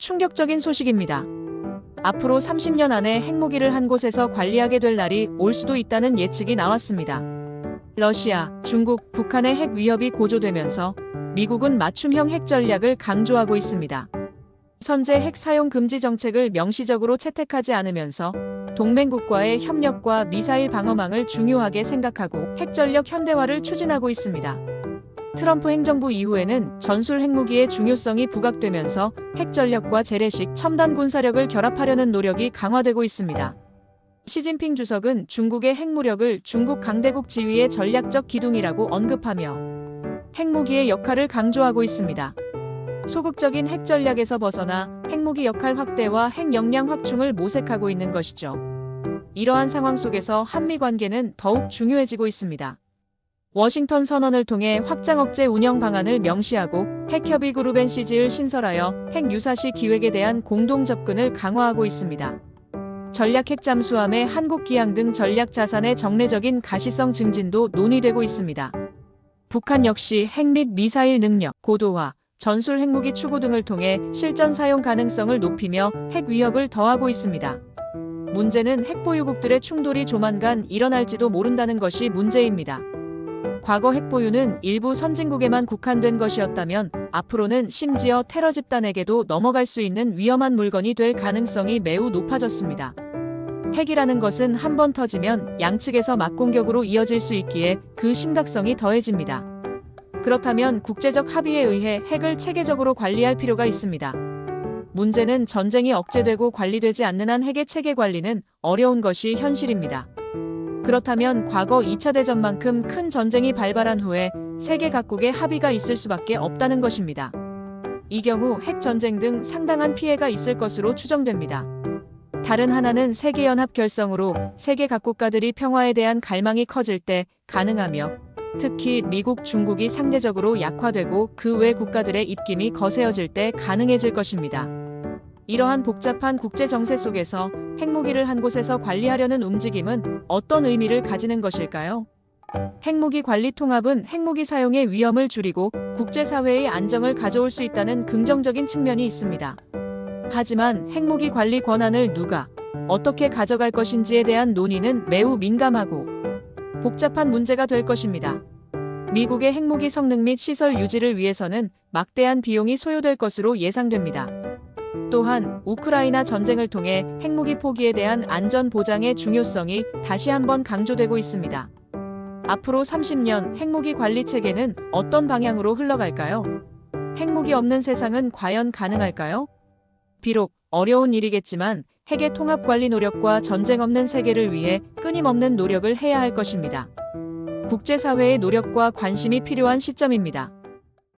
충격적인 소식입니다. 앞으로 30년 안에 핵무기를 한 곳에서 관리하게 될 날이 올 수도 있다는 예측이 나왔습니다. 러시아, 중국, 북한의 핵 위협이 고조되면서 미국은 맞춤형 핵 전략을 강조하고 있습니다. 선제 핵 사용 금지 정책을 명시적으로 채택하지 않으면서 동맹국과의 협력과 미사일 방어망을 중요하게 생각하고 핵 전력 현대화를 추진하고 있습니다. 트럼프 행정부 이후에는 전술 핵무기의 중요성이 부각되면서 핵 전력과 재래식 첨단 군사력을 결합하려는 노력이 강화되고 있습니다. 시진핑 주석은 중국의 핵무력을 중국 강대국 지위의 전략적 기둥이라고 언급하며 핵무기의 역할을 강조하고 있습니다. 소극적인 핵 전략에서 벗어나 핵무기 역할 확대와 핵 역량 확충을 모색하고 있는 것이죠. 이러한 상황 속에서 한미 관계는 더욱 중요해지고 있습니다. 워싱턴 선언을 통해 확장 억제 운영 방안을 명시하고 핵협의 그룹 NCG를 신설하여 핵 유사시 기획에 대한 공동 접근을 강화하고 있습니다. 전략 핵 잠수함의 한국 기항 등 전략 자산의 정례적인 가시성 증진도 논의되고 있습니다. 북한 역시 핵 및 미사일 능력 고도화, 전술 핵무기 추구 등을 통해 실전 사용 가능성을 높이며 핵 위협을 더하고 있습니다. 문제는 핵 보유국들의 충돌이 조만간 일어날지도 모른다는 것이 문제입니다. 과거 핵 보유는 일부 선진국에만 국한된 것이었다면 앞으로는 심지어 테러 집단에게도 넘어갈 수 있는 위험한 물건이 될 가능성이 매우 높아졌습니다. 핵이라는 것은 한번 터지면 양측에서 맞공격으로 이어질 수 있기에 그 심각성이 더해집니다. 그렇다면 국제적 합의에 의해 핵을 체계적으로 관리할 필요가 있습니다. 문제는 전쟁이 억제되고 관리되지 않는 한 핵의 체계 관리는 어려운 것이 현실입니다. 그렇다면 과거 2차 대전만큼 큰 전쟁이 발발한 후에 세계 각국의 합의가 있을 수밖에 없다는 것입니다. 이 경우 핵 전쟁 등 상당한 피해가 있을 것으로 추정됩니다. 다른 하나는 세계연합 결성으로 세계 각 국가들이 평화에 대한 갈망이 커질 때 가능하며 특히 미국, 중국이 상대적으로 약화되고 그 외 국가들의 입김이 거세어질 때 가능해질 것입니다. 이러한 복잡한 국제 정세 속에서 핵무기를 한 곳에서 관리하려는 움직임은 어떤 의미를 가지는 것일까요? 핵무기 관리 통합은 핵무기 사용의 위험을 줄이고 국제사회의 안정을 가져올 수 있다는 긍정적인 측면이 있습니다. 하지만 핵무기 관리 권한을 누가, 어떻게 가져갈 것인지에 대한 논의는 매우 민감하고 복잡한 문제가 될 것입니다. 미국의 핵무기 성능 및 시설 유지를 위해서는 막대한 비용이 소요될 것으로 예상됩니다. 또한 우크라이나 전쟁을 통해 핵무기 포기에 대한 안전 보장의 중요성이 다시 한번 강조되고 있습니다. 앞으로 30년 핵무기 관리 체계는 어떤 방향으로 흘러갈까요? 핵무기 없는 세상은 과연 가능할까요? 비록 어려운 일이겠지만 핵의 통합 관리 노력과 전쟁 없는 세계를 위해 끊임없는 노력을 해야 할 것입니다. 국제사회의 노력과 관심이 필요한 시점입니다.